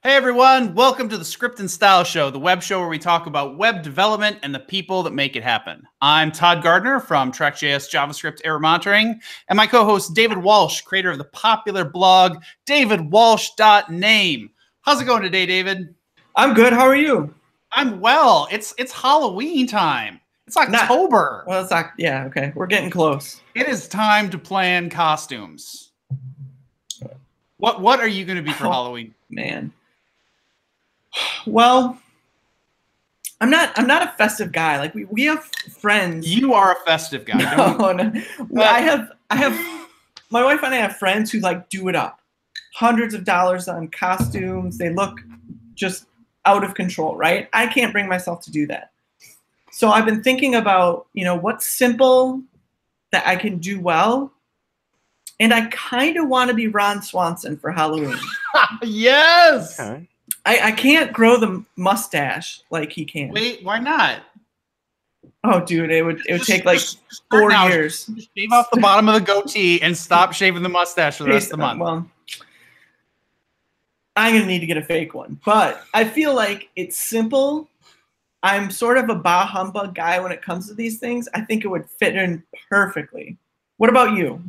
Hey everyone, welcome to the Script and Style Show, the web show where we talk about web development and the people that make it happen. I'm Todd Gardner from Track.js JavaScript Error Monitoring, and my co-host David Walsh, creator of the popular blog davidwalsh.name. How's it going today, David? I'm good. How are you? I'm well. It's Halloween time. It's October. Well, it's not. Yeah, okay. We're getting close. It is time to plan costumes. What are you going to be for Halloween? Man. Well, I'm not a festive guy. Like we have friends. You are a festive guy. No. I have my wife and I have friends who like do it up. Hundreds of dollars on costumes. They look just out of control, right? I can't bring myself to do that. So I've been thinking about, what's simple that I can do well. And I kind of want to be Ron Swanson for Halloween. Yes. Okay. I can't grow the mustache like he can. Wait, why not? Oh, dude, it would take like 4 years. Just shave off the bottom of the goatee and stop shaving the mustache for the rest of the month. Well, I'm gonna need to get a fake one, but I feel like it's simple. I'm sort of a bah humbug guy when it comes to these things. I think it would fit in perfectly. What about you?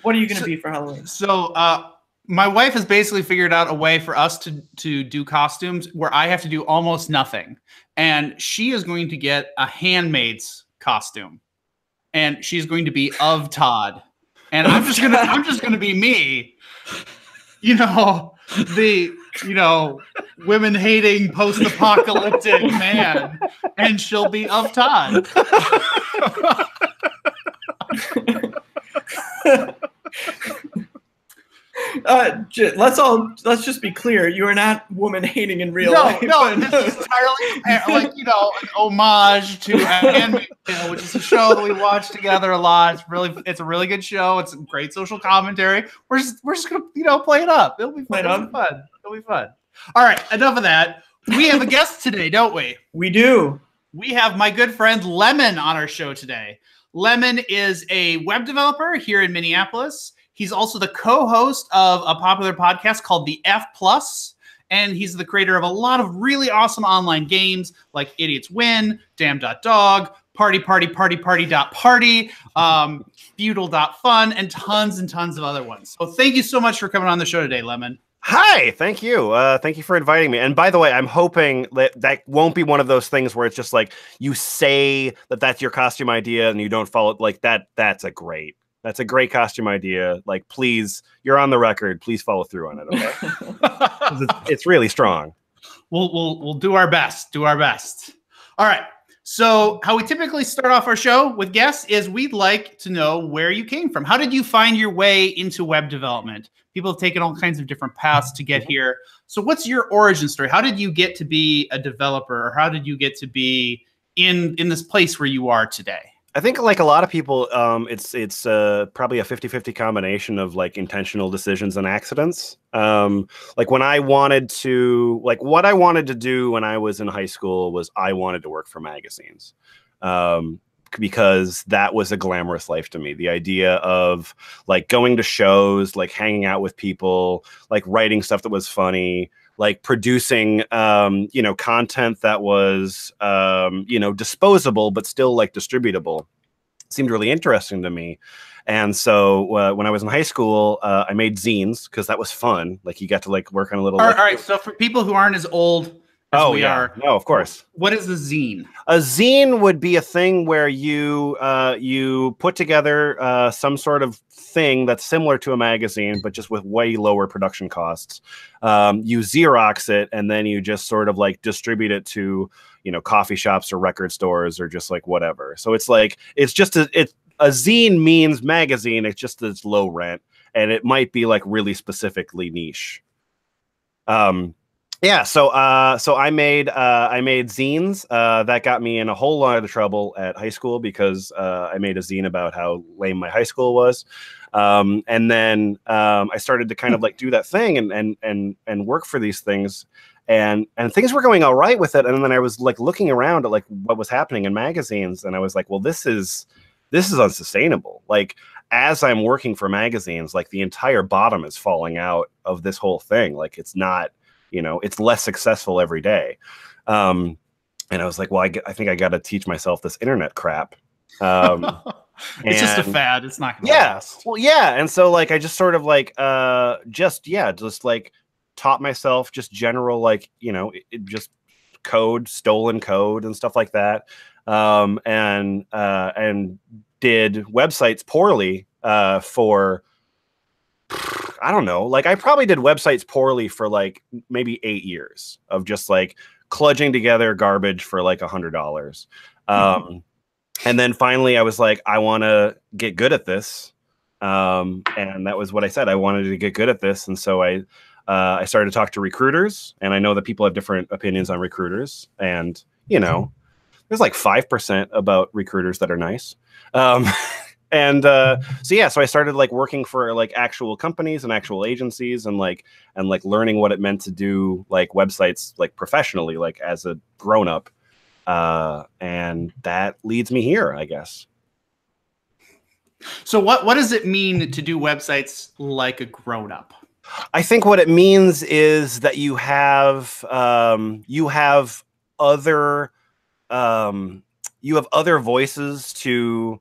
What are you gonna be for Halloween? So, my wife has basically figured out a way for us to do costumes where I have to do almost nothing. And she is going to get a handmaid's costume. And she's going to be of Todd. And I'm just gonna be me. Women hating post-apocalyptic man. And she'll be of Todd. Let's just be clear. You are not woman hating in real life. No, this is entirely an homage to Handmaid's Tale, which is a show that we watch together a lot. It's a really good show. It's great social commentary. We're just gonna play it up. It'll be fun. It'll be fun. All right, enough of that. We have a guest today, don't we? We do. We have my good friend Lemon on our show today. Lemon is a web developer here in Minneapolis. He's also the co-host of a popular podcast called the FPlus, and he's the creator of a lot of really awesome online games like Idiots Win, Damn.dog, Party.Party, Feudal.fun, and tons of other ones. So thank you so much for coming on the show today, Lemon. Hi, thank you. Thank you for inviting me. And by the way, I'm hoping that won't be one of those things where it's just like you say that that's your costume idea and you don't follow it like that. That's a great costume idea. Like, please, you're on the record. Please follow through on it. Okay? it's really strong. We'll do our best. Do our best. All right. So how we typically start off our show with guests is we'd like to know where you came from. How did you find your way into web development? People have taken all kinds of different paths to get here. So what's your origin story? How did you get to be a developer, or how did you get to be in this place where you are today? I think like a lot of people, it's probably a 50-50 combination of like intentional decisions and accidents. Like what I wanted to do when I was in high school was I wanted to work for magazines. Because that was a glamorous life to me. The idea of like going to shows, like hanging out with people, like writing stuff that was funny, like producing, content that was, disposable, but still like distributable seemed really interesting to me. And so when I was in high school, I made zines because that was fun. Like you got to like work on a little. All right. So for people who aren't as old as we are. No, of course. What is a zine? A zine would be a thing where you put together some sort of thing that's similar to a magazine, but just with way lower production costs. You Xerox it, and then you just sort of like distribute it to, coffee shops or record stores or just like whatever. So it's like, a zine means magazine. It's just it's low rent, and it might be like really specifically niche. Yeah, so I made zines that got me in a whole lot of trouble at high school because I made a zine about how lame my high school was, and then I started to kind of like do that thing and work for these things, and things were going all right with it, and then I was like looking around at like what was happening in magazines, and I was like, well, this is unsustainable. Like as I'm working for magazines, like the entire bottom is falling out of this whole thing. Like it's not. you know, it's less successful every day. And I was like, well, I think I got to teach myself this internet crap. It's just a fad. It's not going to last. Well, yeah. And so like, I just sort of like, just like taught myself just general, like, you know, just stolen code and stuff like that. And did websites poorly, for, I don't know, like I probably did websites poorly for like maybe 8 years of just like kludging together garbage for like $100. And then finally I was like, I want to get good at this. And that was what I said. I wanted to get good at this. And so I started to talk to recruiters, and I know that people have different opinions on recruiters, and, you know, there's like 5% about recruiters that are nice. And so I started like working for like actual companies and actual agencies, and learning what it meant to do like websites like professionally, like as a grown up. And that leads me here, I guess. So what does it mean to do websites like a grown up? I think what it means is that you have other voices to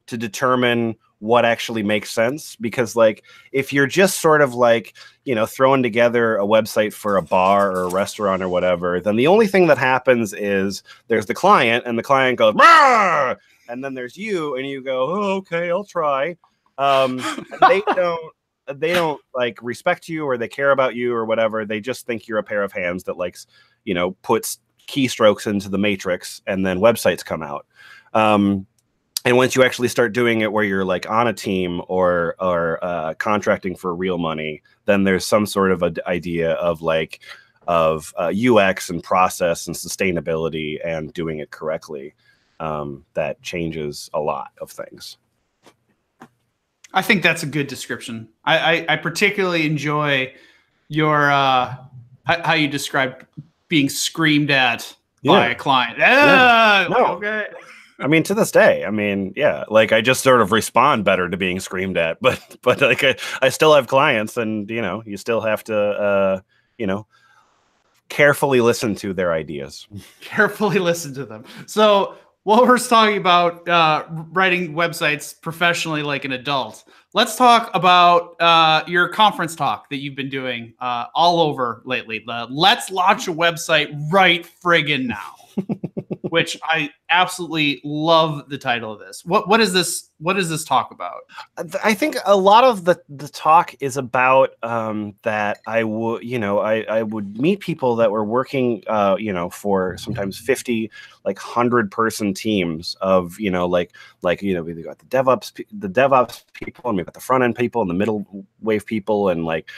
determine what actually makes sense. Because like, if you're just sort of like, you know, throwing together a website for a bar or a restaurant or whatever, then the only thing that happens is there's the client, and the client goes, "Rah!" And then there's you, and you go, "Oh, okay, I'll try." They don't like respect you, or they care about you or whatever. They just think you're a pair of hands that likes, you know, puts keystrokes into the matrix, and then websites come out. And once you actually start doing it where you're like on a team or contracting for real money, then there's some sort of an idea of like UX and process and sustainability and doing it correctly. That changes a lot of things. I think that's a good description. I particularly enjoy your how you describe being screamed at by a client. Okay. I mean, to this day, like I just sort of respond better to being screamed at, but like I still have clients, and, you know, you still have to, you know, carefully listen to their ideas. Carefully listen to them. So while we're talking about writing websites professionally like an adult, let's talk about your conference talk that you've been doing all over lately. The Let's Launch a Website Right Friggin' Now. Which I absolutely love the title of this. What is this? What does this talk about? I think a lot of the talk is about that I would meet people that were working, you know, for sometimes 50, like 100-person teams of, you know, like you know, we got the DevOps people, and we've got the front end people and the middle wave people, and like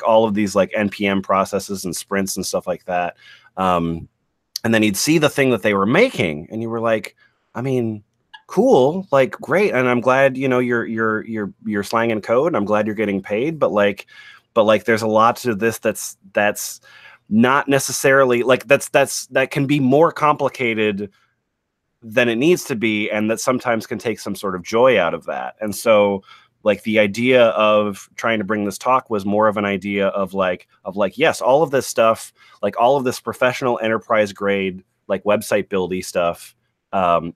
all of these like NPM processes and sprints and stuff like that. And then you'd see the thing that they were making, and you were like, I mean, cool, like great, and I'm glad, you know, you're slanging code, and I'm glad you're getting paid, but like there's a lot to this that's not necessarily like that can be more complicated than it needs to be, and that sometimes can take some sort of joy out of that. And so like the idea of trying to bring this talk was more of an idea of like, yes, all of this stuff, like all of this professional enterprise grade, like website buildy stuff,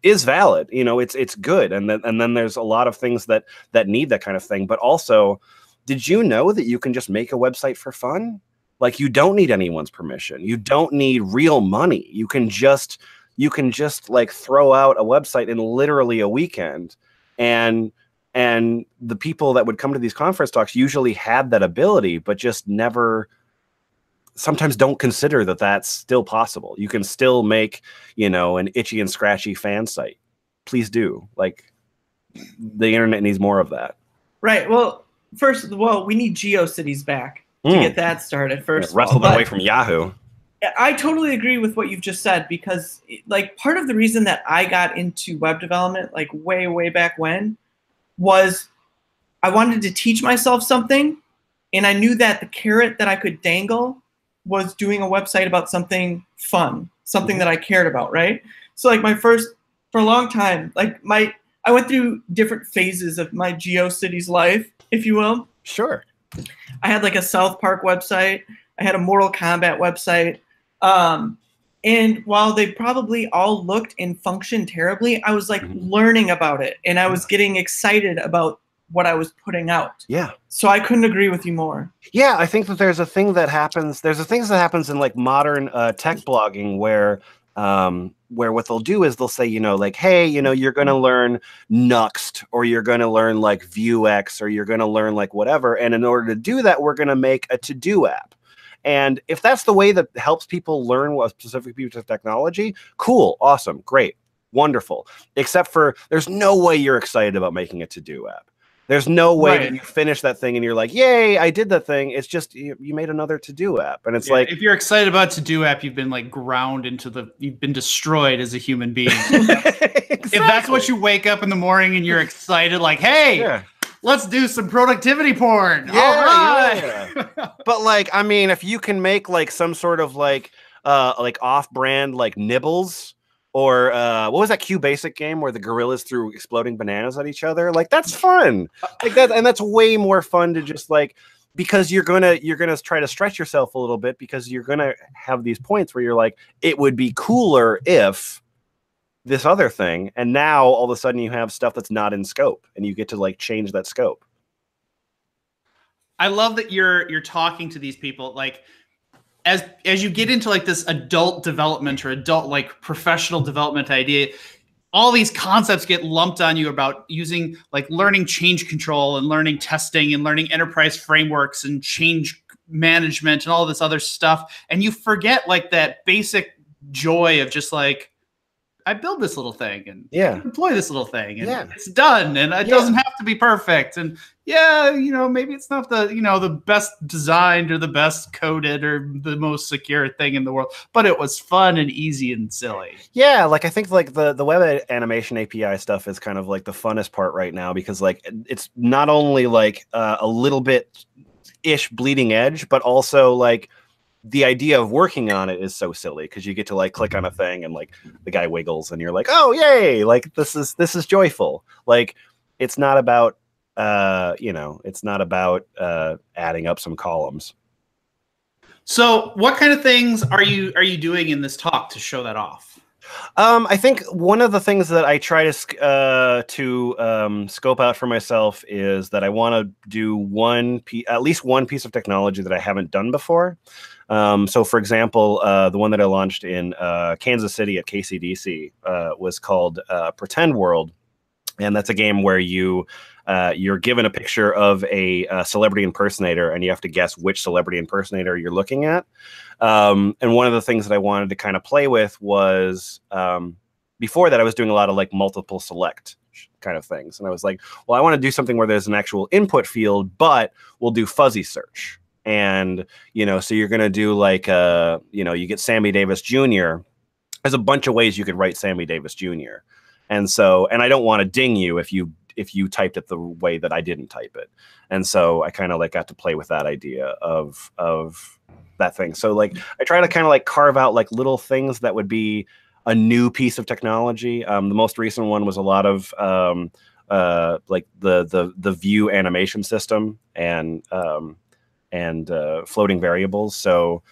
is valid. You know, it's good. And then there's a lot of things that need that kind of thing. But also, did you know that you can just make a website for fun? Like, you don't need anyone's permission. You don't need real money. You can just like throw out a website in literally a weekend. And the people that would come to these conference talks usually had that ability, but just never, sometimes don't consider that that's still possible. You can still make, you know, an itchy and scratchy fan site. Please do. Like, the internet needs more of that. Right. Well, first of all, we need GeoCities back to get that started first. Wrestle them away from Yahoo. I totally agree with what you've just said, because like part of the reason that I got into web development, like way back when, was I wanted to teach myself something, and I knew that the carrot that I could dangle was doing a website about something fun, something that I cared about, right? So like for a long time, like I went through different phases of my GeoCities life, if you will. Sure. I had like a South Park website. I had a Mortal Kombat website. And while they probably all looked and functioned terribly, I was like learning about it, and I was getting excited about what I was putting out. Yeah. So I couldn't agree with you more. Yeah, I think that there's a thing that happens. There's a thing that happens in like modern tech blogging where what they'll do is they'll say, you know, like, hey, you know, you're going to learn Nuxt, or you're going to learn like Vuex, or you're going to learn like whatever. And in order to do that, we're going to make a to-do app. And if that's the way that helps people learn what specific piece of technology, cool, awesome, great, wonderful. Except for there's no way you're excited about making a to-do app. There's no way that you finish that thing and you're like, yay, I did that thing. It's just you made another to-do app. And it's like, if you're excited about to-do app, you've been like ground into you've been destroyed as a human being. exactly. If that's what you wake up in the morning and you're excited, like, hey, let's do some productivity porn. Yeah, all right. Yeah. But like, I mean, if you can make like some sort of like off-brand like nibbles, or what was that QBasic game where the gorillas threw exploding bananas at each other? Like, that's fun. Like that, and that's way more fun to just like, because you're gonna try to stretch yourself a little bit, because you're gonna have these points where you're like, it would be cooler if this other thing, and now all of a sudden you have stuff that's not in scope, and you get to like change that scope. I love that you're talking to these people like, as you get into like this adult development or adult like professional development idea, all these concepts get lumped on you about using like learning change control and learning testing and learning enterprise frameworks and change management and all this other stuff. And you forget like that basic joy of just like, I build this little thing and deploy this little thing and it's done, and it doesn't have to be perfect. And you know, maybe it's not the, you know, the best designed or the best coded or the most secure thing in the world, but it was fun and easy and silly. Yeah, like I think like the web animation API stuff is kind of like the funnest part right now, because like it's not only like a little bit ish bleeding edge, but also like the idea of working on it is so silly, because you get to like click on a thing and like the guy wiggles and you're like, oh yay, like this is joyful. Like it's not about you know, it's not about adding up some columns. So what kind of things are you doing in this talk to show that off? I think one of the things that I try to scope out for myself is that I want to do at least one piece of technology that I haven't done before. So, for example, the one that I launched in Kansas City at KCDC was called Pretend World, and that's a game where you're given a picture of a celebrity impersonator, and you have to guess which celebrity impersonator you're looking at. And one of the things that I wanted to kind of play with was, before that, I was doing a lot of like multiple select kind of things. And I was like, well, I want to do something where there's an actual input field, but we'll do fuzzy search. And, you know, so you're going to do like, you know, you get Sammy Davis Jr. There's a bunch of ways you could write Sammy Davis Jr. And so, and I don't want to ding you if you typed it the way that I didn't type it. And so I kind of like got to play with that idea of that thing. So like I try to kind of like carve out like little things that would be a new piece of technology. The most recent one was a lot of like the view animation system and floating variables. So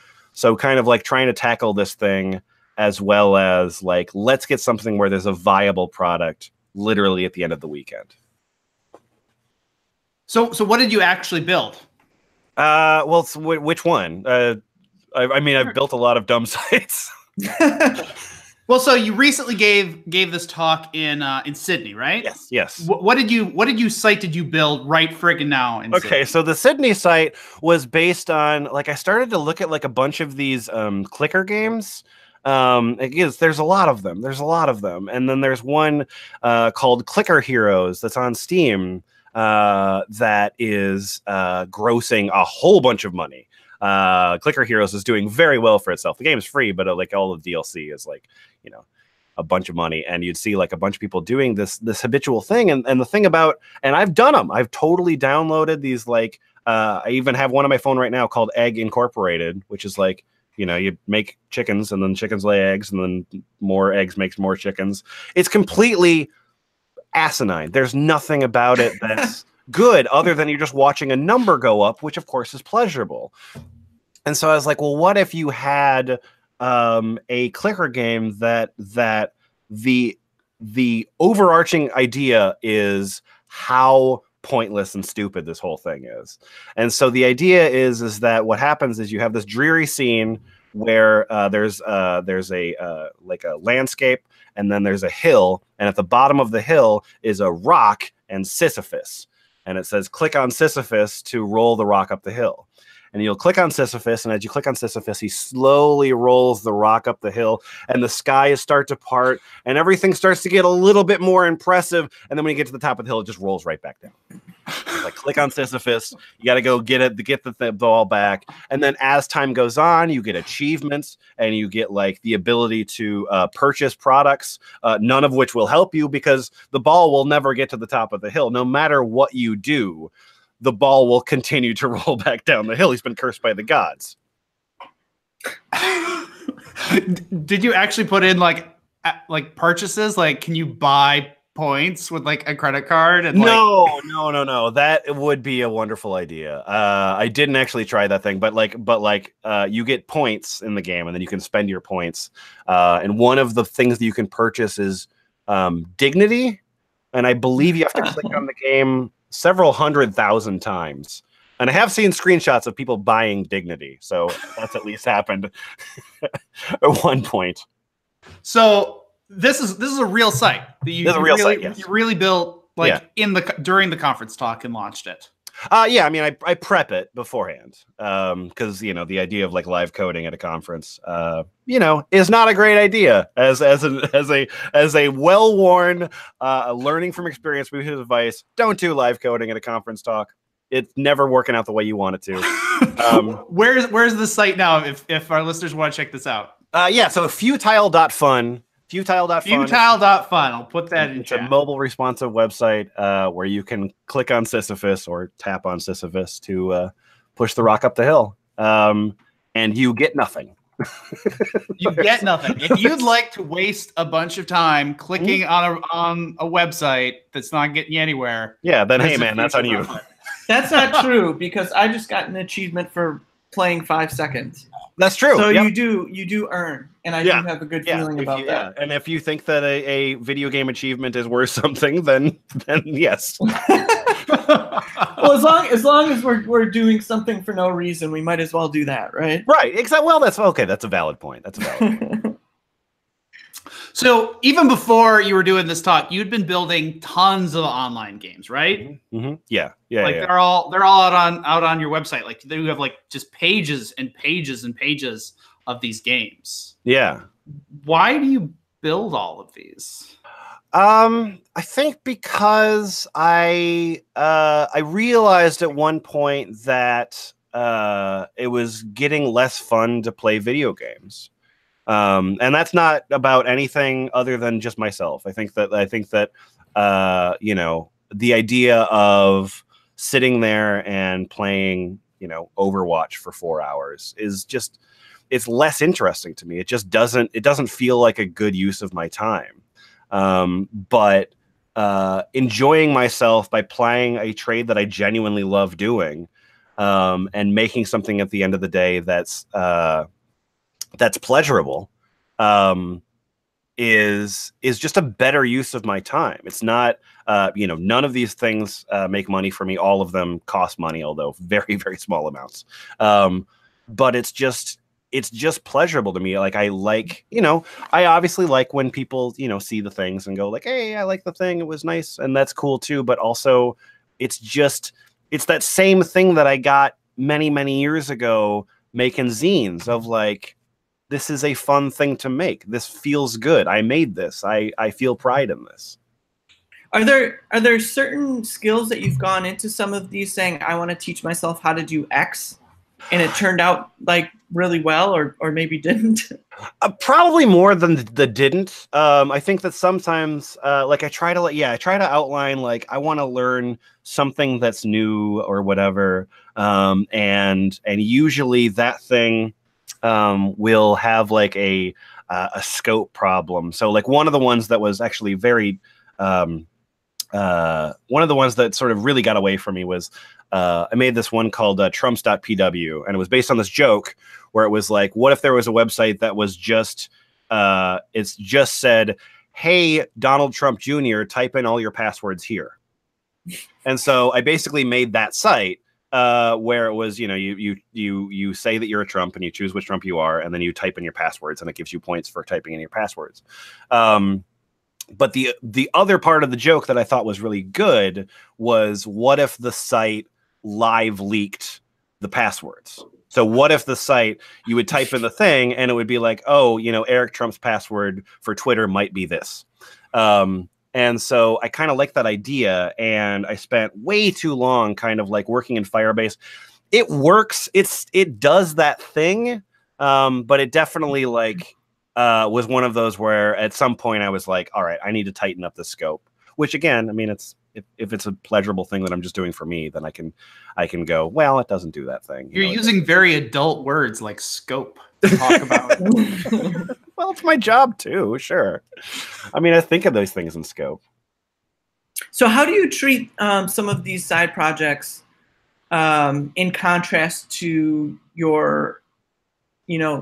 kind of like trying to tackle this thing, as well as like, let's get something where there's a viable product literally at the end of the weekend. So what did you actually build? Well, which one? I mean, I've built a lot of dumb sites. Well, so you recently gave this talk in Sydney, right? Yes. What site did you build right friggin' now in Sydney? So the Sydney site was based on, like, I started to look at like a bunch of these clicker games. There's a lot of them. And then there's one called Clicker Heroes that's on Steam that is grossing a whole bunch of money. Clicker Heroes is doing very well for itself. The game is free, but like all of DLC is like, you know, a bunch of money. And you'd see like a bunch of people doing this habitual thing. And the thing about, and I've done them, I've totally downloaded these, like, I even have one on my phone right now called Egg Incorporated, which is like, you know, you make chickens and then chickens lay eggs and then more eggs makes more chickens. It's completely asinine. There's nothing about it that's good other than you're just watching a number go up, which of course is pleasurable. And so I was like, well, what if you had a clicker game that the overarching idea is how pointless and stupid this whole thing is. And so the idea is that what happens is you have this dreary scene where there's a like a landscape, and then there's a hill, and at the bottom of the hill is a rock and Sisyphus, and it says click on Sisyphus to roll the rock up the hill. And you'll click on Sisyphus, and as you click on Sisyphus, he slowly rolls the rock up the hill, and the skies start to part, and everything starts to get a little bit more impressive. And then when you get to the top of the hill, it just rolls right back down. Like, click on Sisyphus, you got to go get the ball back. And then as time goes on, you get achievements, and you get like the ability to purchase products, none of which will help you because the ball will never get to the top of the hill. No matter what you do, the ball will continue to roll back down the hill. He's been cursed by the gods. Did you actually put in like purchases? Like, can you buy points with like a credit card? And no. That would be a wonderful idea. I didn't actually try that thing, but you get points in the game, and then you can spend your points. And one of the things that you can purchase is dignity. And I believe you have to click on the game several 100,000 times. And I have seen screenshots of people buying dignity. So that's at least happened at one point. So this is a real site. This is a real site, yes. You really built during the conference talk and launched it. Yeah, I mean, I prep it beforehand because the idea of like live coding at a conference, is not a great idea. As a well-worn learning from experience piece of advice, don't do live coding at a conference talk. It's never working out the way you want it to. Where's the site now? If our listeners want to check this out, so futile.fun. Futile.fun. I'll put that in chat. It's a mobile responsive website where you can click on Sisyphus or tap on Sisyphus to push the rock up the hill. And you get nothing. You get nothing. If you'd like to waste a bunch of time clicking on a website that's not getting you anywhere, then hey man, that's on you. That's not true, because I just got an achievement for playing 5 seconds. That's true. So you do earn, and I do have a good feeling about that. And if you think that a video game achievement is worth something, then yes. Well, as long as we're doing something for no reason, we might as well do that, right? Right. Exactly. Well, that's okay. That's a valid point. So even before you were doing this talk, you'd been building tons of online games, right? Mm-hmm. Yeah. They're all out on your website. Like, you have like just pages and pages and pages of these games. Yeah. Why do you build all of these? I think because I realized at one point that it was getting less fun to play video games. And that's not about anything other than just myself. I think that the idea of sitting there and playing, Overwatch for 4 hours is just, it's less interesting to me. It just doesn't feel like a good use of my time. But enjoying myself by playing a trade that I genuinely love doing, and making something at the end of the day that's pleasurable, is just a better use of my time. It's not, none of these things make money for me. All of them cost money, although very, very small amounts. But it's just pleasurable to me. Like, I obviously like when people, see the things and go like, hey, I like the thing. It was nice. And that's cool too. But also it's that same thing that I got many, many years ago making zines of like, this is a fun thing to make. This feels good. I made this. I feel pride in this. Are there certain skills that you've gone into some of these saying, I want to teach myself how to do X, and it turned out like really well, or maybe didn't? Probably more than the didn't. I think that sometimes I try to outline like I want to learn something that's new or whatever. And usually that thing will have like a scope problem. So like one of the ones that was actually very one of the ones that sort of really got away from me was I made this one called Trumps.pw, and it was based on this joke where it was like, what if there was a website that was just it's just said, hey, Donald Trump Jr., type in all your passwords here. And so I basically made that site where it was, you say that you're a Trump and you choose which Trump you are, and then you type in your passwords, and it gives you points for typing in your passwords. But the other part of the joke that I thought was really good was, what if the site live leaked the passwords? So what if the site, you would type in the thing and it would be like, oh, Eric Trump's password for Twitter might be this. And so I kind of like that idea, and I spent way too long kind of like working in Firebase. It works. It does that thing. But it definitely was one of those where at some point I was like, all right, I need to tighten up the scope, which again, I mean, if it's a pleasurable thing that I'm just doing for me, then I can go, well, it doesn't do that thing. You're using very adult words like scope to talk about. Well, it's my job too. Sure. I mean, I think of those things in scope. So how do you treat some of these side projects in contrast to your,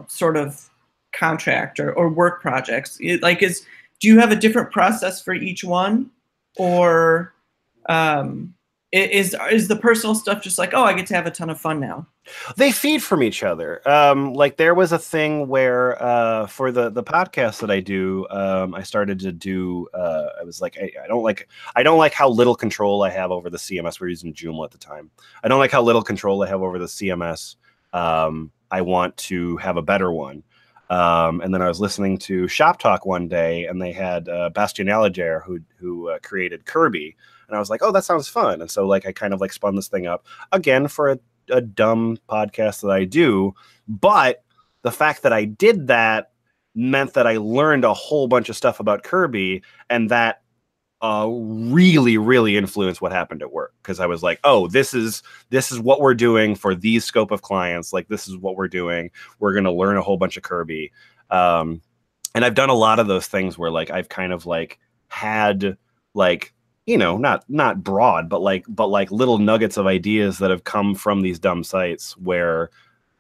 sort of contract or work projects? Do you have a different process for each one, or is the personal stuff just like, oh, I get to have a ton of fun now? They feed from each other. Like there was a thing where for the podcast that I do, I started to do. I was like, I don't like how little control I have over the CMS. We're using Joomla at the time. I don't like how little control I have over the CMS. I want to have a better one. And then I was listening to Shop Talk one day, and they had Bastien Alliger who created Kirby, and I was like, oh, that sounds fun. And so I kind of spun this thing up again for a dumb podcast that I do, but the fact that I did that meant that I learned a whole bunch of stuff about Kirby, and that really, really influenced what happened at work, because I was like, oh, this is what we're doing for these scope of clients. Like, this is what we're doing. We're going to learn a whole bunch of Kirby. And I've done a lot of those things where I've kind of had not broad, but little nuggets of ideas that have come from these dumb sites where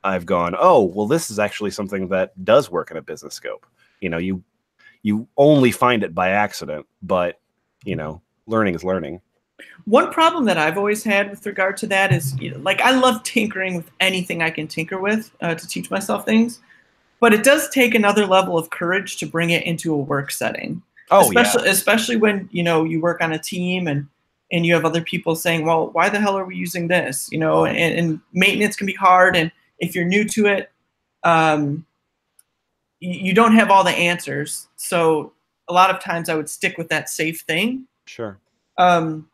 I've gone, oh, well, this is actually something that does work in a business scope. You only find it by accident, but learning is learning. One problem that I've always had with regard to that is, I love tinkering with anything I can tinker with to teach myself things, but it does take another level of courage to bring it into a work setting. Oh, especially when, you work on a team and you have other people saying, well, why the hell are we using this? And maintenance can be hard. And if you're new to it, you don't have all the answers. So a lot of times I would stick with that safe thing. Sure. I'm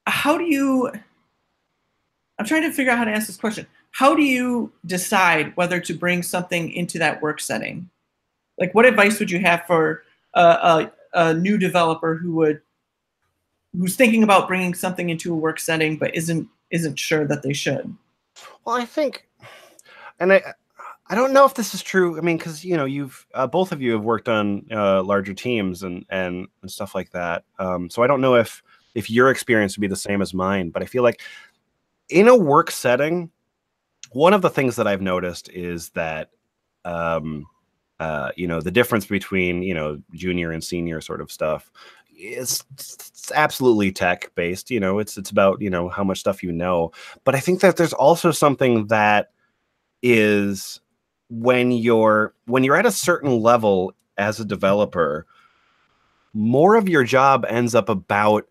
trying to figure out how to ask this question. How do you decide whether to bring something into that work setting? What advice would you have for a new developer who's thinking about bringing something into a work setting but isn't sure that they should? Well, I think, and I don't know if this is true. I mean, because you've both of you have worked on larger teams and stuff like that. So I don't know if your experience would be the same as mine, but I feel like in a work setting, one of the things that I've noticed is that the difference between junior and senior sort of stuff is it's absolutely tech based. It's about how much stuff but I think that there's also something that is when you're at a certain level as a developer, more of your job ends up about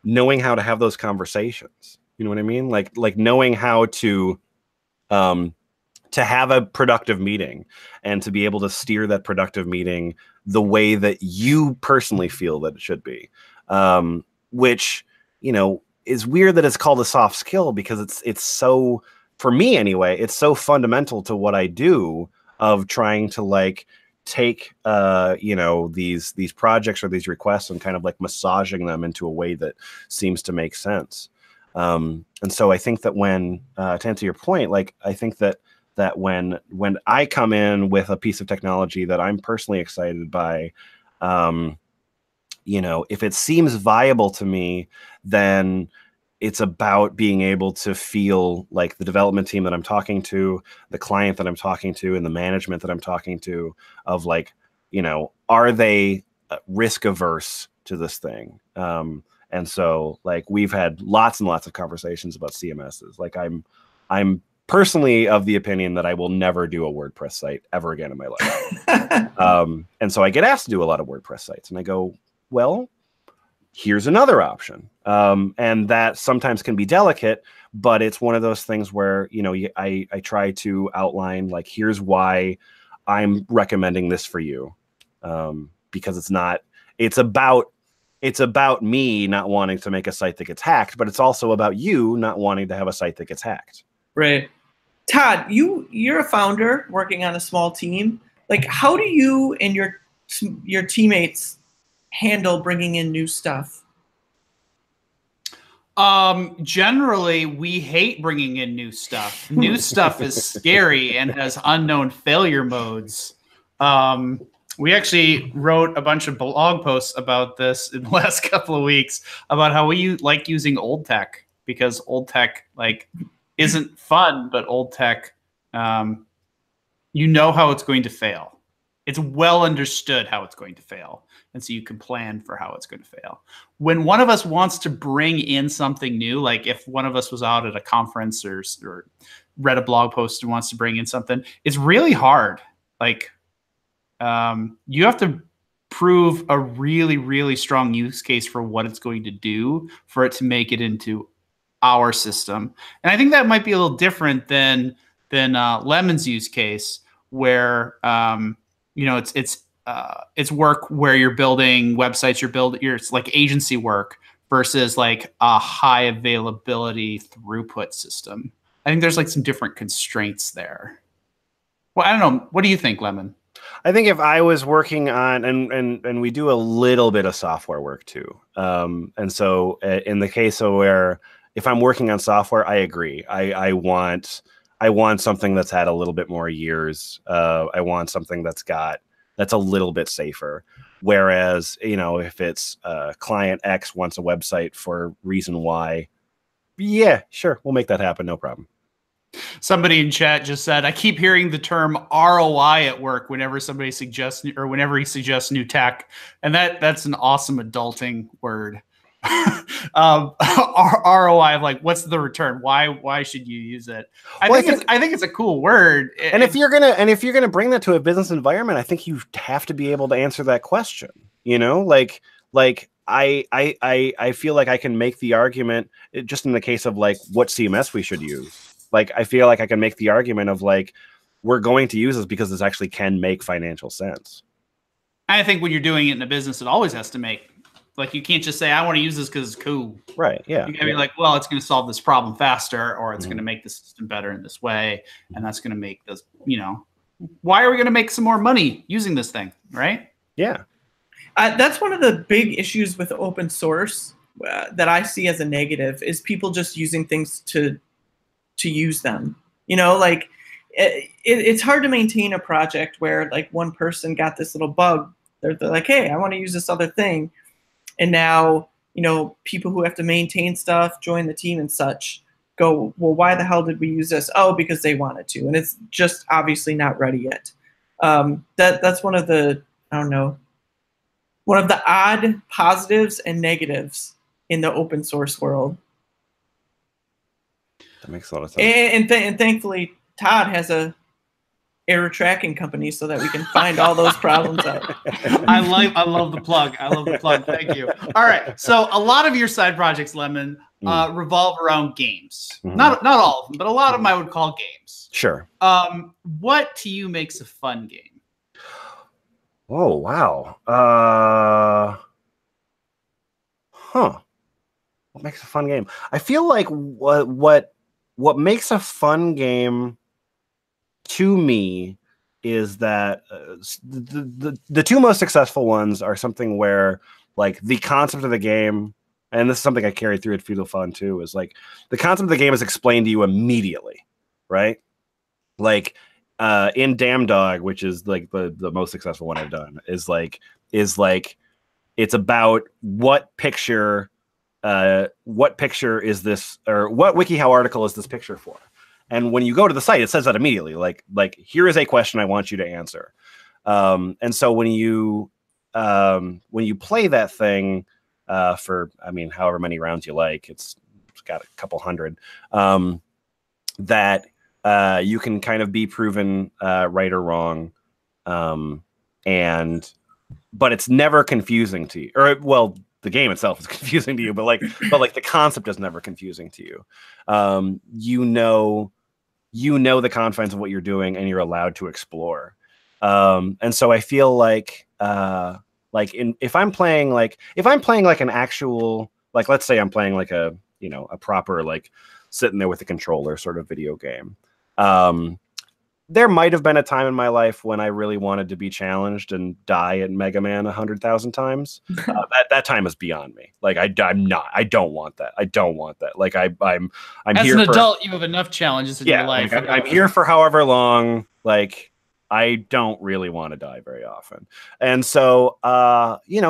knowing how to have those conversations. You know what I mean? Like knowing how to have a productive meeting and to be able to steer that productive meeting the way that you personally feel that it should be. Which, is weird that it's called a soft skill, because it's so, for me anyway, it's so fundamental to what I do, of trying to take these projects or these requests and kind of massaging them into a way that seems to make sense. And so I think that when to answer your point, I think that when I come in with a piece of technology that I'm personally excited by, if it seems viable to me, then it's about being able to feel like the development team that I'm talking to, the client that I'm talking to, and the management that I'm talking to, of like, you know, are they risk averse to this thing? And so like we've had lots and lots of conversations about CMSs. Like I'm personally of the opinion that I will never do a WordPress site ever again in my life. And so I get asked to do a lot of WordPress sites, and I go, well, here's another option. And that sometimes can be delicate, but it's one of those things where, you know, I try to outline, like, here's why I'm recommending this for you. Because it's about me not wanting to make a site that gets hacked, but it's also about you not wanting to have a site that gets hacked. Right. Todd, you're a founder working on a small team. Like, how do you and your teammates handle bringing in new stuff? Generally, we hate bringing in new stuff. New stuff is scary and has unknown failure modes. We actually wrote a bunch of blog posts about this in the last couple of weeks about how we like using old tech, because old tech like isn't fun, but old tech, you know how it's going to fail. It's well understood how it's going to fail. And so you can plan for how it's going to fail. When one of us wants to bring in something new, like if one of us was out at a conference or read a blog post and wants to bring in something, it's really hard. Like, you have to prove a really, really strong use case for what it's going to do for it to make it into our system. And I think that might be a little different than Lemon's use case, where you know, it's work where you're building websites, it's like agency work versus like a high availability throughput system. I think there's like some different constraints there. Well, I don't know. What do you think, Lemon? I think if I was working on, and we do a little bit of software work too. And so in the case of where, if I'm working on software, I agree. I want something that's had a little bit more years. I want something that's a little bit safer. Whereas, you know, if it's client X wants a website for reason Y, yeah, sure, we'll make that happen. No problem. Somebody in chat just said, I keep hearing the term ROI at work whenever somebody suggests, or whenever he suggests new tech. And that's an awesome adulting word. ROI of like, what's the return? Why should you use it? I think it's a cool word. And if you're gonna bring that to a business environment, I think you have to be able to answer that question. You know, like I feel like I can make the argument, just in the case of like what CMS we should use. Like, I feel like I can make the argument of like, we're going to use this because this actually can make financial sense. I think when you're doing it in a business, it always has to make, like, you can't just say, I want to use this because it's cool. Right. Yeah. You gotta be like, well, it's going to solve this problem faster, or it's going to make the system better in this way. And that's going to make this, you know, why are we going to make some more money using this thing? Right. Yeah. That's one of the big issues with open source that I see as a negative, is people just using things to use them. You know, like it's hard to maintain a project where like one person got this little bug. They're like, hey, I want to use this other thing. And now, you know, people who have to maintain stuff, join the team and such, go, well, why the hell did we use this? Oh, because they wanted to. And it's just obviously not ready yet. That's one of the, I don't know, one of the odd positives and negatives in the open source world. That makes a lot of sense. And thankfully, Todd has a error tracking company so that we can find all those problems out. I love the plug. I love the plug. Thank you. All right. So a lot of your side projects, Lemon, revolve around games. Not all of them, but a lot of them I would call games. Sure. What to you makes a fun game? Oh, wow. What makes a fun game? I feel like what makes a fun game to me is that the two most successful ones are something where like the concept of the game, and this is something I carry through at Feudal Fun too, is like the concept of the game is explained to you immediately, right? Like in Damn Dog, which is like the most successful one I've done, is like it's about what picture what picture is this, or what WikiHow article is this picture for? And when you go to the site, it says that immediately, like here is a question I want you to answer. And so when you play that thing for, I mean, however many rounds you like, it's got a couple hundred, that you can kind of be proven right or wrong. But it's never confusing to you, or well, the game itself is confusing to you, but like the concept is never confusing to you. You know the confines of what you're doing, and you're allowed to explore. And so I feel like if I'm playing like an actual, like, let's say I'm playing like a proper, like, sitting there with a controller sort of video game. There might have been a time in my life when I really wanted to be challenged and die at Mega Man 100,000 times. That time is beyond me. Like I don't want that. I don't want that. Like I'm as here an adult, you have enough challenges in your life. Like I'm here for however long. Like I don't really want to die very often. And so,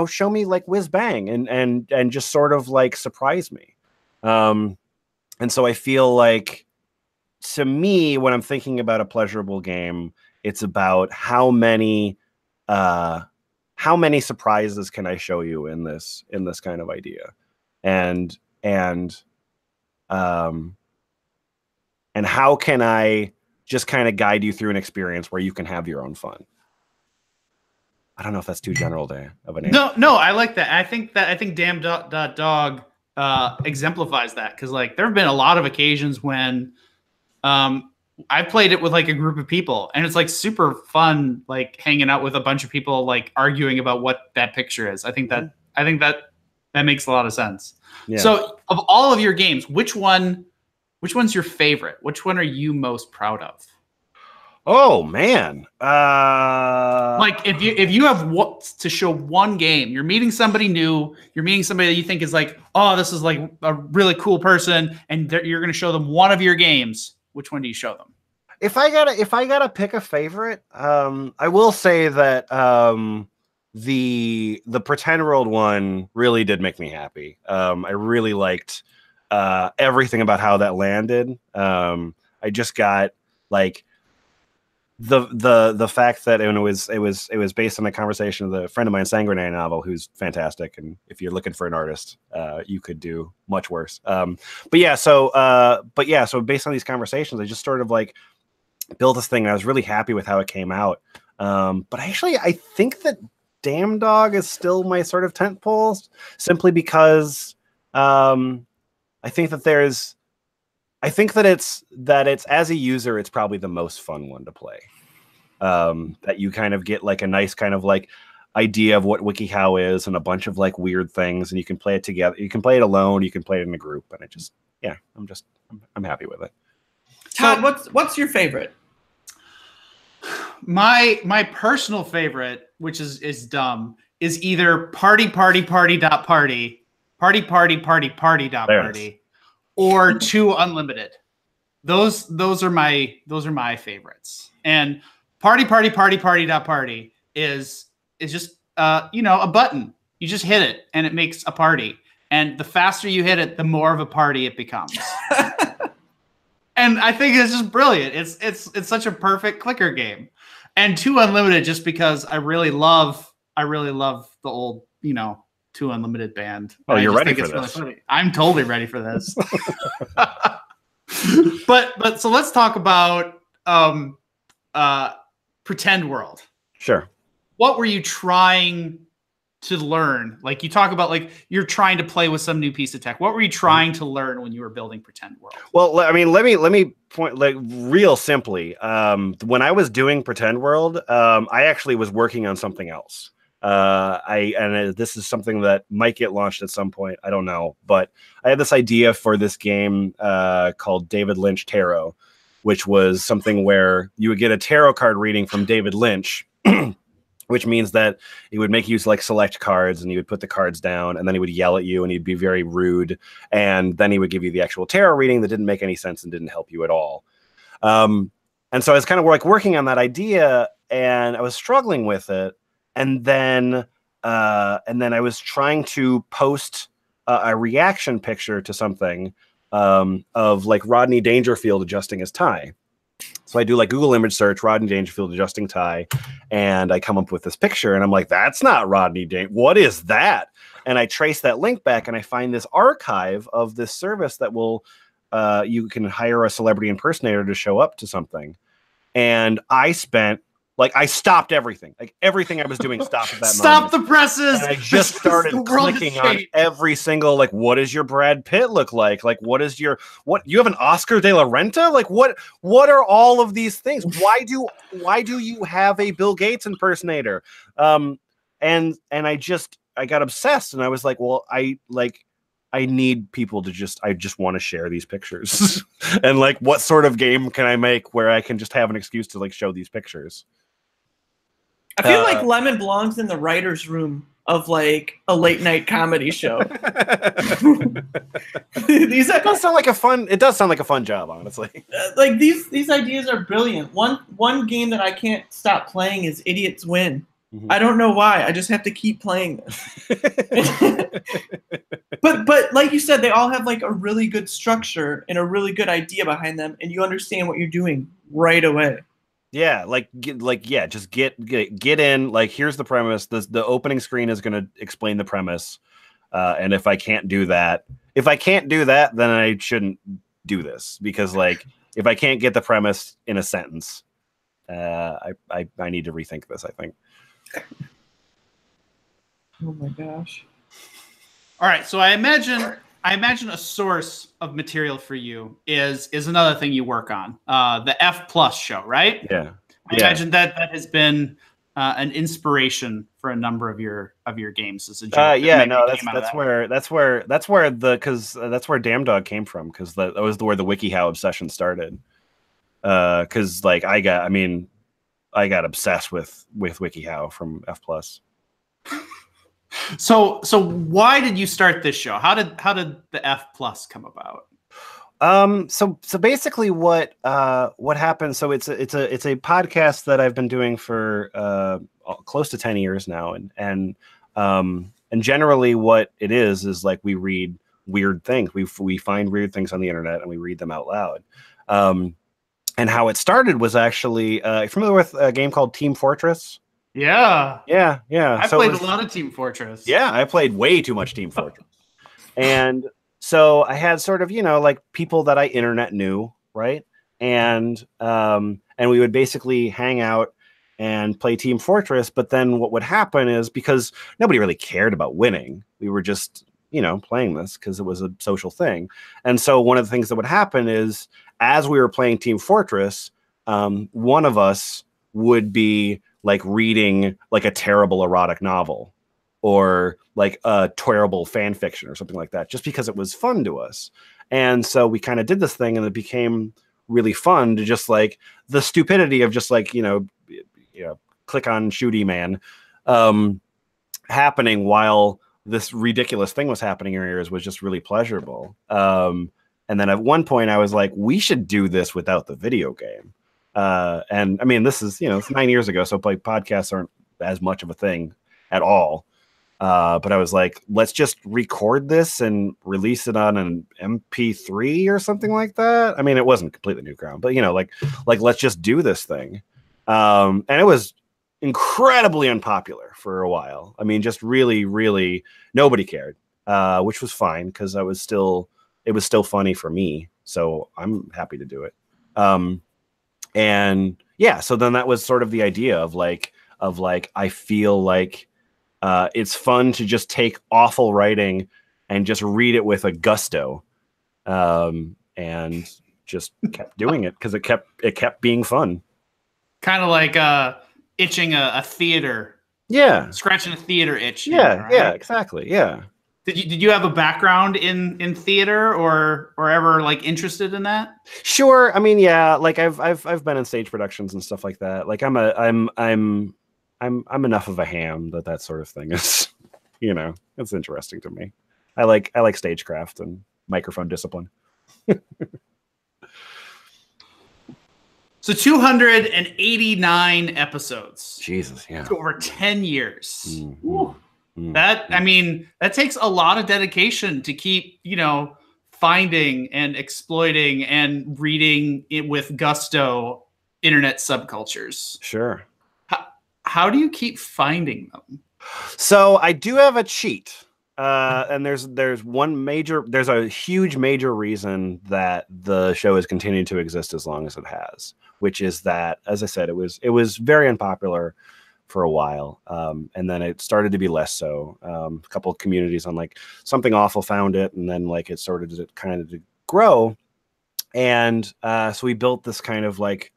show me like whiz bang and just sort of like surprise me. And so I feel like, to me, when I'm thinking about a pleasurable game, it's about how many surprises can I show you in this kind of idea, and how can I just kind of guide you through an experience where you can have your own fun. I don't know if that's too general of an answer. No, I like that. I think Damn Dog exemplifies that, because like there have been a lot of occasions when I played it with like a group of people, and it's like super fun, like hanging out with a bunch of people, like arguing about what that picture is. I think that makes a lot of sense. Yeah. So of all of your games, which one's your favorite? Which one are you most proud of? Oh man. Like if you have to show one game, you're meeting somebody new, you're meeting somebody that you think is like, oh, this is like a really cool person, and you're going to show them one of your games. Which one do you show them? If I gotta pick a favorite, I will say that the Pretend World one really did make me happy. I really liked everything about how that landed. I just got like the fact that it was based on a conversation with a friend of mine, Sanguinary novel, who's fantastic, and if you're looking for an artist, you could do much worse. So based on these conversations, I just sort of like built this thing, and I was really happy with how it came out. But actually, I think that Damn Dog is still my sort of tentpole, simply because I think that it's as a user, it's probably the most fun one to play. That you kind of get like a nice kind of like idea of what WikiHow is and a bunch of like weird things, and you can play it together. You can play it alone, you can play it in a group, and I'm happy with it. Todd, what's your favorite? My personal favorite, which is dumb, is either party dot party dot party, or 2 Unlimited. Those are my favorites. And party dot party is just a button. You just hit it and it makes a party. And the faster you hit it, the more of a party it becomes. And I think it's just brilliant. It's such a perfect clicker game. And 2 Unlimited, just because I really love the old 2 Unlimited band. Oh, you're ready for this? Really, I'm totally ready for this. but so let's talk about Pretend World. Sure. What were you trying to learn? Like, you talk about like you're trying to play with some new piece of tech. What were you trying to learn when you were building Pretend World? Well, I mean, let me point like real simply. When I was doing Pretend World, I actually was working on something else. This is something that might get launched at some point. I don't know, but I had this idea for this game called David Lynch Tarot, which was something where you would get a tarot card reading from David Lynch, which means that he would make you like select cards, and he would put the cards down, and then he would yell at you, and he'd be very rude, and then he would give you the actual tarot reading that didn't make any sense and didn't help you at all. And so I was kind of like working on that idea, and I was struggling with it. And then I was trying to post a reaction picture to something of like Rodney Dangerfield adjusting his tie. So I do like Google image search, Rodney Dangerfield adjusting tie, and I come up with this picture, and I'm like, that's not Rodney what is that? And I trace that link back, and I find this archive of this service that will, you can hire a celebrity impersonator to show up to something. And I spent, like, I stopped everything. Like, everything I was doing stopped at that Stop moment. the presses! And I just started clicking on every single, like, what does your Brad Pitt look like? Like, what is your, you have an Oscar de la Renta? Like, what are all of these things? Why do you have a Bill Gates impersonator? And I got obsessed, and I was like, well, I need people to I just want to share these pictures. And like, what sort of game can I make where I can just have an excuse to like show these pictures? I feel like Lemon belongs in the writer's room of like a late night comedy show. It does sound like a fun job, honestly. Like these ideas are brilliant. One game that I can't stop playing is Idiots Win. Mm-hmm. I don't know why. I just have to keep playing this. But like you said, they all have like a really good structure and a really good idea behind them, and you understand what you're doing right away. Yeah, just get in. Like, here's the premise. The opening screen is going to explain the premise, and if I can't do that, then I shouldn't do this, because like if I can't get the premise in a sentence, I need to rethink this, I think. Oh my gosh! All right, so I imagine a source of material for you is another thing you work on, the FPlus show, right? Yeah. I imagine that has been an inspiration for a number of your games as a joke. That's where Damn Dog came from, because that was where the WikiHow obsession started. Because like I got obsessed with WikiHow from FPlus. So why did you start this show? How did the FPlus come about? So basically what happened, so it's a podcast that I've been doing for close to 10 years now, and generally what it is like we read weird things. We find weird things on the internet and we read them out loud. And how it started was actually, familiar with a game called Team Fortress? Yeah. I played a lot of Team Fortress. Yeah, I played way too much Team Fortress. And so I had sort of, like people that I internet knew, right? And we would basically hang out and play Team Fortress. But then what would happen is, because nobody really cared about winning, we were just, playing this because it was a social thing. And so one of the things that would happen is, as we were playing Team Fortress, one of us would be like reading like a terrible erotic novel, or like a terrible fan fiction or something like that, just because it was fun to us. And so we kind of did this thing, and it became really fun to just like the stupidity of just like, click on shooty man happening while this ridiculous thing was happening in our ears was just really pleasurable. And then at one point I was like, we should do this without the video game. And I mean, this is, it's 9 years ago, so like podcasts aren't as much of a thing at all. But I was like, let's just record this and release it on an MP3 or something like that. I mean, it wasn't completely new ground, but like let's just do this thing. And it was incredibly unpopular for a while. I mean, just really, really nobody cared, which was fine, because it was still funny for me. So I'm happy to do it. And yeah, so then that was sort of the idea of like, I feel like it's fun to just take awful writing and just read it with a gusto, and just kept doing it because it kept being fun. Kind of like itching a theater. Yeah. Scratching a theater itch. Yeah, right? Yeah, exactly. Yeah. Did you have a background in theater or ever like interested in that? Sure. I mean, yeah, like I've been in stage productions and stuff like that. Like I'm enough of a ham that sort of thing is, it's interesting to me. I like stagecraft and microphone discipline. So 289 episodes. Jesus, yeah. Over 10 years. Mm-hmm. That, I mean, that takes a lot of dedication to keep, finding and exploiting and reading it with gusto internet subcultures. Sure. How do you keep finding them? So I do have a cheat. And there's a huge major reason that the show has continued to exist as long as it has, which is that, as I said, it was very unpopular for a while, and then it started to be less so. A couple of communities on like Something Awful found it, and then like it started to kind of grow, and so we built this kind of like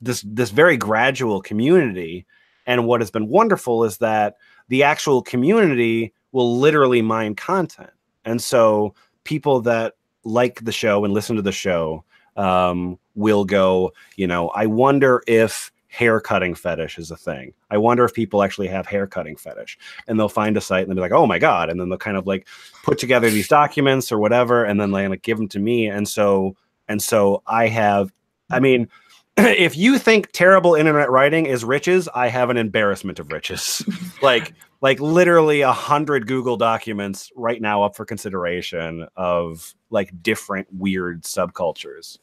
this very gradual community. And what has been wonderful is that the actual community will literally mine content. And so people that like the show and listen to the show will go, I wonder if hair cutting fetish is a thing. I wonder if people actually have hair cutting fetish. And they'll find a site and they'll be like, oh my God. And then they'll kind of like put together these documents or whatever, and then they like give them to me. And so if you think terrible internet writing is riches, I have an embarrassment of riches. like literally 100 Google documents right now up for consideration of like different weird subcultures.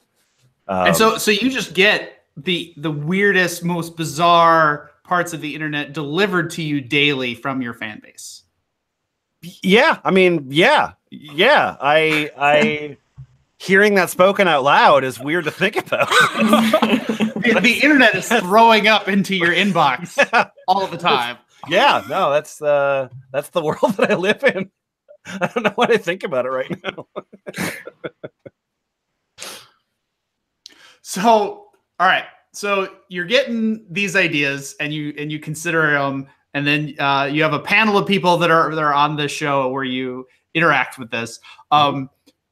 And so you just get the weirdest, most bizarre parts of the internet delivered to you daily from your fan base. Yeah. I mean, yeah. I hearing that spoken out loud is weird to think about. The internet is throwing up into your inbox all the time. Yeah, no, that's the world that I live in. I don't know what I think about it right now. So, all right. So you're getting these ideas and you consider them, and then you have a panel of people that are on this show where you interact with this.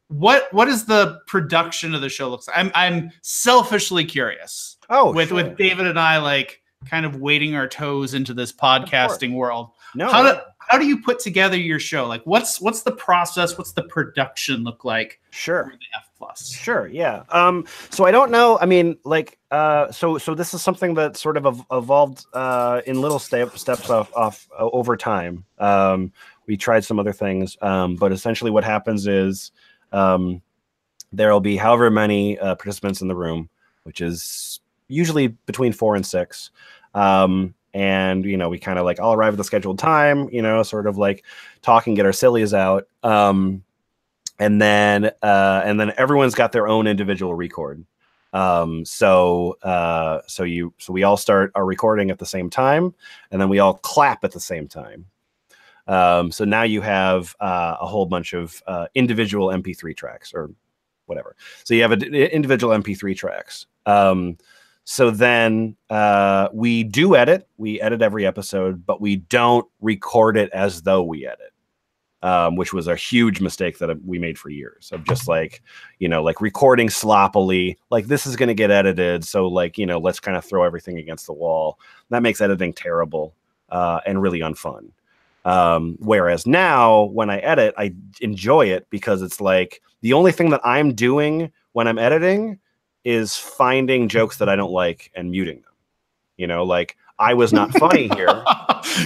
What is the production of the show looks like? I'm selfishly curious. With David and I like kind of wading our toes into this podcasting world. No, how do you put together your show? Like what's the process? What's the production look like? Sure. For the FPlus? Sure. Yeah. So I don't know. I mean, like, so this is something that sort of evolved in little steps off over time. We tried some other things, but essentially what happens is there'll be however many participants in the room, which is usually between 4 and 6. And, we kind of like all arrive at the scheduled time, sort of like talk and get our sillies out. And then everyone's got their own individual record. So we all start our recording at the same time, and then we all clap at the same time. So now you have a whole bunch of individual MP3 tracks or whatever. So you have individual MP3 tracks. So then we do edit. We edit every episode, but we don't record it as though we edit, which was a huge mistake that we made for years of just like, like recording sloppily, like this is going to get edited. So like, let's kind of throw everything against the wall. That makes editing terrible and really unfun. Whereas now when I edit, I enjoy it because it's like the only thing that I'm doing when I'm editing is finding jokes that I don't like and muting them. Like I was not funny here.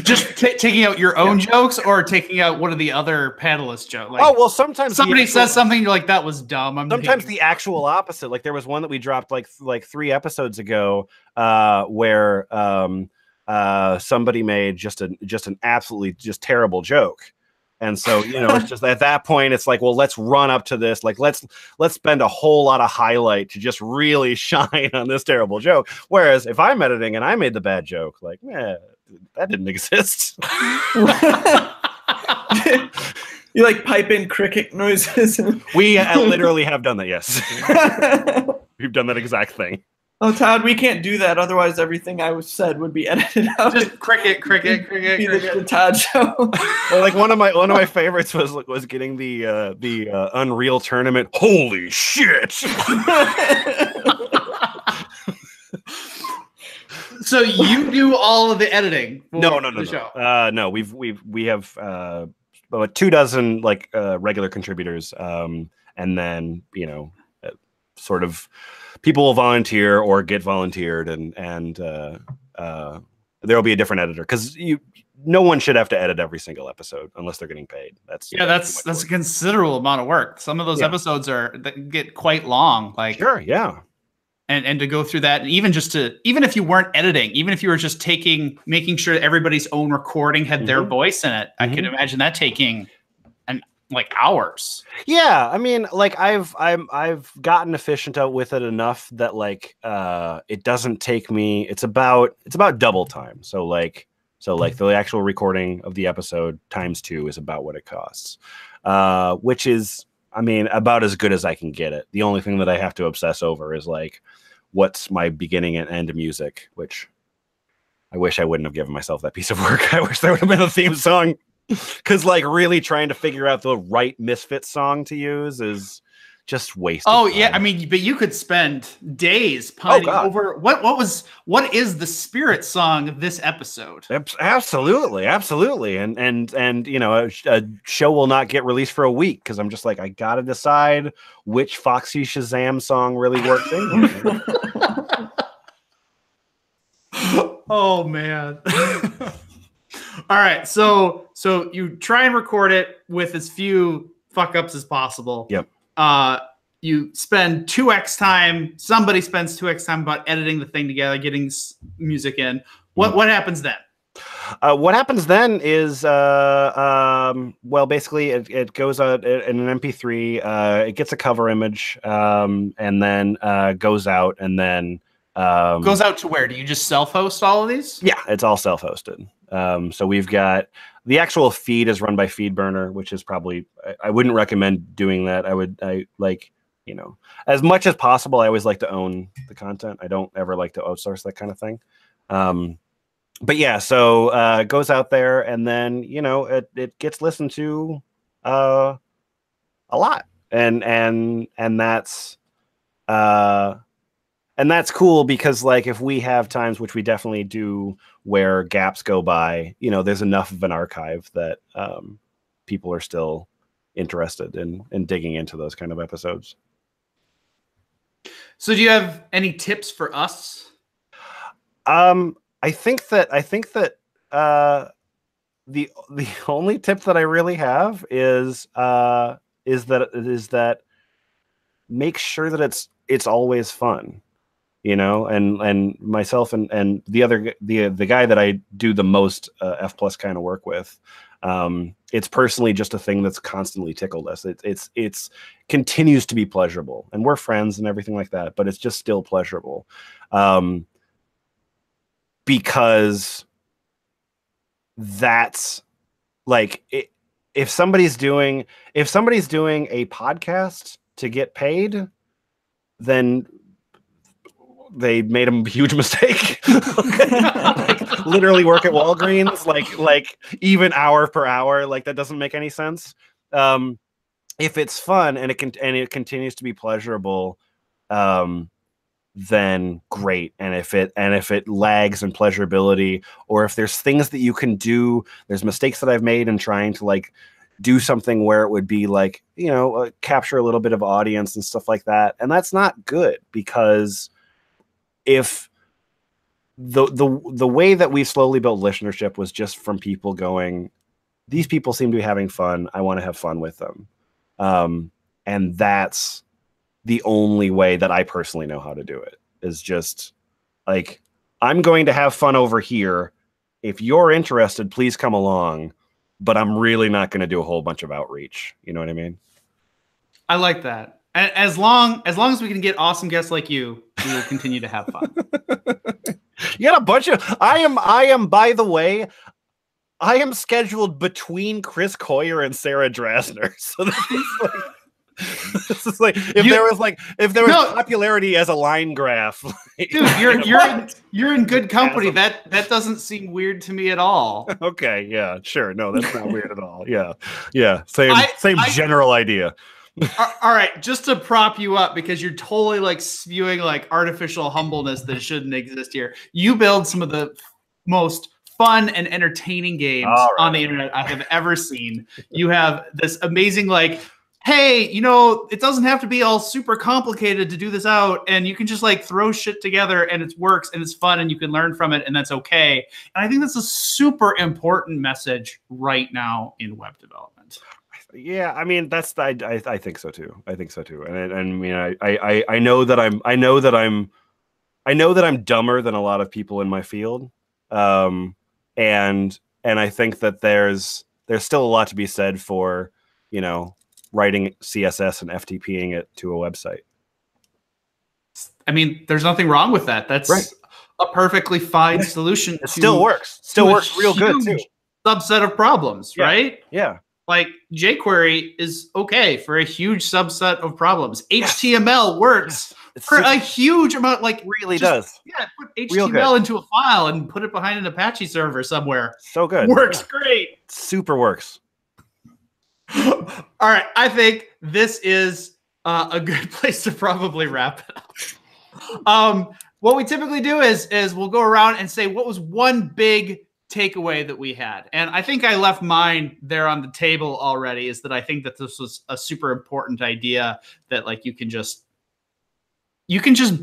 Just taking out your own jokes or taking out one of the other panelists' jokes. Like, sometimes somebody says something, you're like, that was dumb. Sometimes the actual opposite. Like there was one that we dropped like 3 episodes ago where somebody made just an absolutely just terrible joke. And so, it's just at that point, it's like, well, let's run up to this. Like, let's spend a whole lot of highlight to just really shine on this terrible joke. Whereas if I'm editing and I made the bad joke, like, that didn't exist. You like pipe in cricket noises. We literally have done that. Yes. We've done that exact thing. Oh, Todd, we can't do that. Otherwise, everything I said would be edited out. Just cricket. The Todd show. Well, like one of my favorites was getting the Unreal tournament. Holy shit! So you do all of the editing? No. No, we have about 24 like regular contributors, and then sort of. People will volunteer or get volunteered, and there'll be a different editor because no one should have to edit every single episode unless they're getting paid. That's a considerable amount of work. Some of those episodes that get quite long. Like sure, yeah. And to go through that, and even if you weren't editing, even if you were just making sure everybody's own recording had their voice in it, I could imagine that taking like hours. Yeah, I mean, like I've gotten efficient with it enough that like it doesn't take me. It's about double time. So like the actual recording of the episode times 2 is about what it costs, which is, I mean, about as good as I can get it. The only thing that I have to obsess over is like what's my beginning and end music, which I wish I wouldn't have given myself that piece of work. I wish there would have been a theme song. Because like really trying to figure out the right Misfits song to use is just wasted. Oh time. Yeah, I mean, but you could spend days pining over what is the spirit song of this episode. Absolutely, and you know, a show will not get released for a week because I'm just like, I gotta decide which Foxy Shazam song really works in. Oh man. All right, so you try and record it with as few fuck ups as possible. Yep. You spend 2x time. Somebody spends 2x time about editing the thing together, getting music in. What happens then? What happens then is, well, basically it goes out in an MP3. It gets a cover image, and then goes out, and then goes out to where? Do you just self-host all of these? Yeah, it's all self-hosted. So we've got the actual feed is run by FeedBurner, which is probably, I wouldn't recommend doing that. I like, you know, as much as possible, I always like to own the content. I don't ever like to outsource that kind of thing. But yeah, so it goes out there, and then, you know, it gets listened to a lot, and that's cool because, like, if we have times, which we definitely do, where gaps go by, you know, there's enough of an archive that people are still interested in digging into those kind of episodes. So do you have any tips for us? I think that the only tip that I really have is that make sure that it's always fun. You know, and myself and the guy that I do the most FPlus kind of work with, it's personally just a thing that's constantly tickled us. It's continues to be pleasurable, and we're friends and everything like that, but it's just still pleasurable, because that's like if somebody's doing a podcast to get paid, then they made a huge mistake. Like, literally work at Walgreens, like even hour per hour, like that doesn't make any sense. If it's fun and it continues to be pleasurable, then great. And if it lags in pleasurability, or if there's things that you can do, there's mistakes that I've made in trying to like do something where it would be like, you know, capture a little bit of audience and stuff like that, and that's not good, because if the way that we slowly built listenership was just from people going, these people seem to be having fun, I want to have fun with them. And that's the only way that I personally know how to do it, is just like, I'm going to have fun over here. If you're interested, please come along, but I'm really not going to do a whole bunch of outreach. You know what I mean? I like that. As long as we can get awesome guests like you, we will continue to have fun. You got a bunch of. I am. By the way, I am scheduled between Chris Coyer and Sarah Drasner. So this is like if there was popularity as a line graph. Like, dude, you're in good company. That doesn't seem weird to me at all. Okay, yeah, sure. No, that's not weird at all. Yeah. Same general idea. All right, just to prop you up, because you're totally like spewing like artificial humbleness that shouldn't exist here. You build some of the most fun and entertaining games on the internet I have ever seen. You have this amazing like hey, you know, it doesn't have to be all super complicated to do this out, and you can just like throw shit together and it works and it's fun and you can learn from it and that's okay. And I think that's a super important message right now in web development. Yeah, I mean I think so too. I think so too. And I mean I know that I'm dumber than a lot of people in my field. And I think that there's still a lot to be said for, you know, writing CSS and FTPing it to a website. I mean, there's nothing wrong with that. That's right. A perfectly fine solution. It still works. Still works real good too. Subset of problems, right? Yeah. Like jQuery is okay for a huge subset of problems. HTML works for a huge amount. Like really does. Yeah, put HTML into a file and put it behind an Apache server somewhere. So good. Works great. Super works. All right, I think this is a good place to probably wrap it up. What we typically do is we'll go around and say what was one big takeaway that we had. And I think I left mine there on the table already, is that I think that this was a super important idea, that like you can just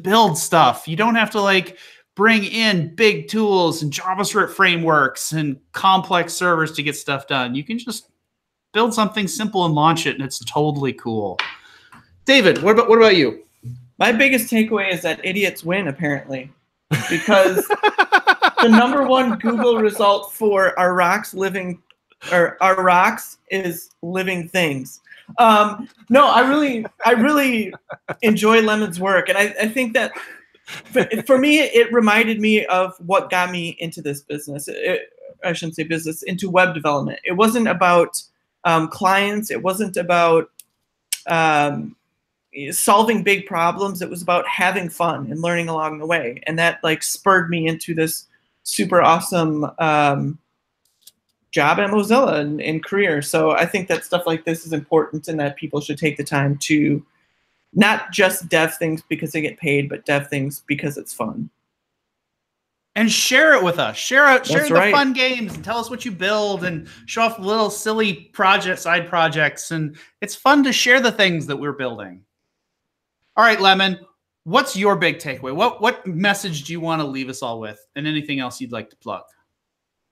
build stuff. You don't have to like bring in big tools and JavaScript frameworks and complex servers to get stuff done. You can just build something simple and launch it, and it's totally cool. David, what about you? My biggest takeaway is that idiots win, apparently, because the #1 Google result for our rocks is living things. No, I really enjoy Lemon's work, and I think that for me, it reminded me of what got me into this business. I shouldn't say business, into web development. It wasn't about clients. It wasn't about solving big problems. It was about having fun and learning along the way. And that like spurred me into this super awesome job at Mozilla and career. So I think that stuff like this is important, and that people should take the time to not just dev things because they get paid, but dev things because it's fun. And share it with us. Share the fun games and tell us what you build, and show off little silly side projects. And it's fun to share the things that we're building. All right, Lemon, what's your big takeaway? What message do you want to leave us all with, and anything else you'd like to plug?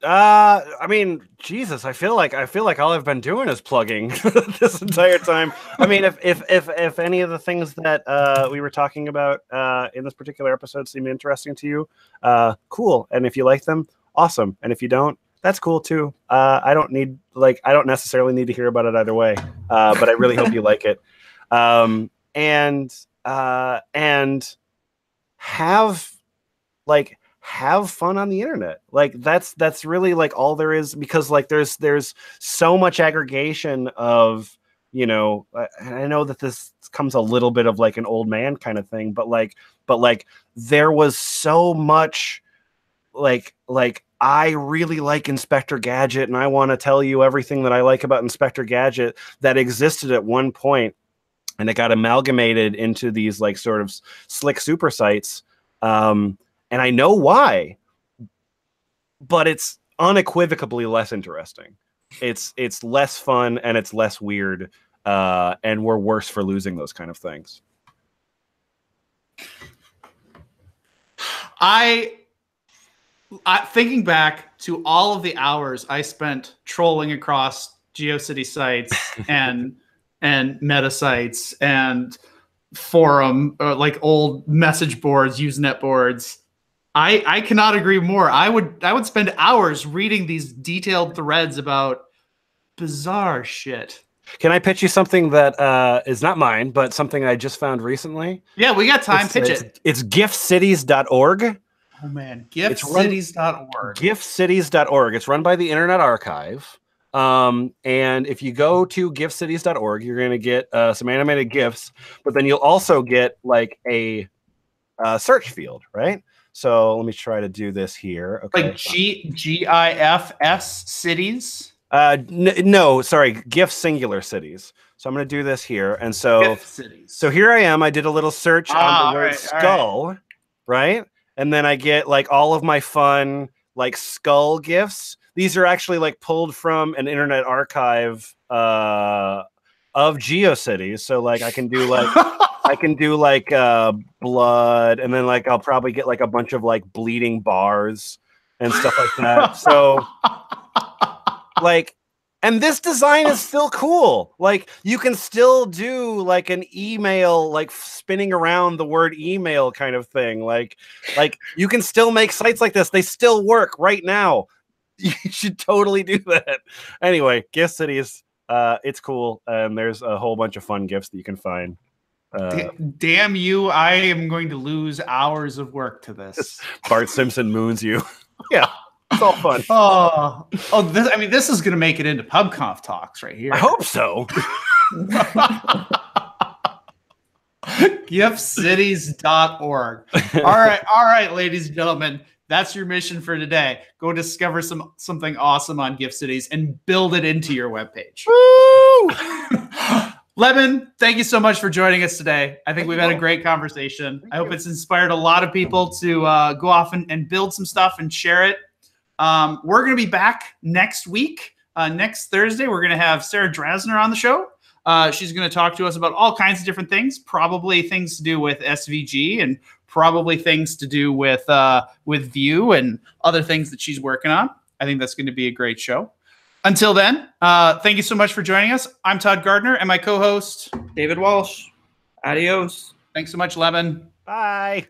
I mean, Jesus, I feel like all I've been doing is plugging this entire time. I mean, if any of the things that we were talking about in this particular episode seem interesting to you, cool. And if you like them, awesome. And if you don't, that's cool too. I don't necessarily need to hear about it either way. But I really hope you like it. And have fun on the internet. Like that's really like all there is, because like there's so much aggregation of, you know, and I know that this comes a little bit of like an old man kind of thing, but there was so much like I really like Inspector Gadget, and I want to tell you everything that I like about Inspector Gadget that existed at one point, and it got amalgamated into these like sort of slick super sites. And I know why, but it's unequivocally less interesting. It's less fun, and it's less weird, and we're worse for losing those kind of things. I thinking back to all of the hours I spent trolling across GeoCity sites and meta sites and forum, like old message boards, Usenet boards. I cannot agree more. I would spend hours reading these detailed threads about bizarre shit. Can I pitch you something that is not mine, but something I just found recently? Yeah, we got time. Pitch it. It's giftcities.org. Oh man, giftcities.org. Giftcities.org. It's run by the Internet Archive. And if you go to giftcities.org, you're going to get some animated GIFs, but then you'll also get like a search field, right? So let me try to do this here. Okay. Like GIFS cities? No, sorry, GIF singular cities. So I'm going to do this here. And so here I am. I did a little search on the word skull, right? And then I get like all of my fun like skull GIFs. These are actually like pulled from an Internet Archive of GeoCities. So like I can do like blood, and then like I'll probably get like a bunch of like bleeding bars and stuff like that. So like, and this design is still cool. Like you can still do like an email, like spinning around the word email kind of thing. Like you can still make sites like this. They still work right now. You should totally do that. Anyway, Gift Cities, it's cool. And there's a whole bunch of fun gifts that you can find. Damn you. I am going to lose hours of work to this. Bart Simpson moons you. Yeah. It's all fun. This is going to make it into PubConf talks right here. I hope so. Giftcities.org. All right, ladies and gentlemen, that's your mission for today. Go discover something awesome on Gift Cities and build it into your webpage. Woo! Lemon, thank you so much for joining us today. I think we've had a great conversation. I hope it's inspired a lot of people to go off and build some stuff and share it. We're going to be back next week. Next Thursday, we're going to have Sarah Drasner on the show. She's going to talk to us about all kinds of different things, probably things to do with SVG and probably things to do with Vue and other things that she's working on. I think that's going to be a great show. Until then, thank you so much for joining us. I'm Todd Gardner and my co-host, David Walsh. Adios. Thanks so much, Lemon. Bye.